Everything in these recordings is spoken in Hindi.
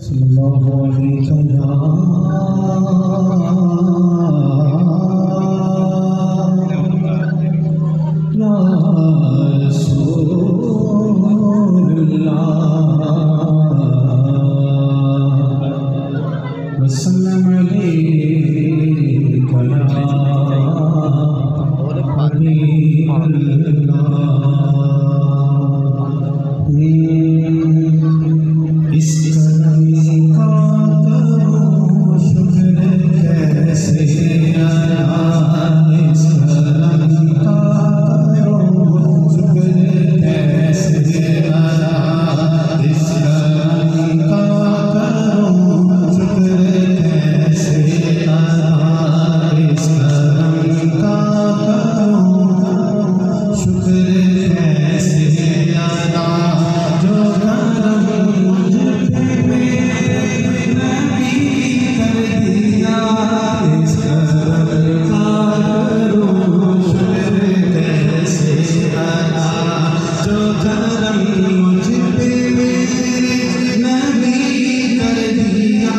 सल्लल्लाहु अलैहि या रसूलल्लाह वसल्लम अलैका या हबीबल्लाह। इस करम का करो शुक्र कैसे अदा, इस करम का करो शुक्र कैसे अदा, इस करम का करो शुक्र कैसे अदा, इस करम का करो शुक्र कैसे अदा। जो करम मुझ पे मेरे नबी कर दिया, इस करम का करो शुक्र कैसे अदा। जो करम मुझ पे मेरे नबी कर दिया,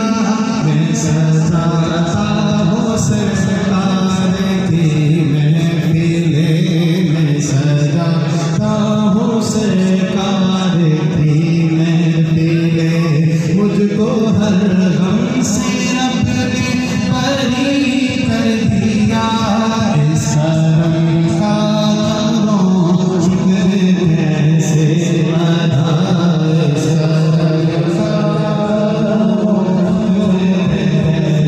मैं सजाता हूँ सरकार की महफिले, मैं सजाता हूँ सरकार की महफिले। मुझको हर गम से रब ने बरी कर दिया, इस करम का करो शुक्र कैसे अदा, इस करम का करो शुक्र कैसे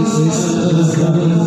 This is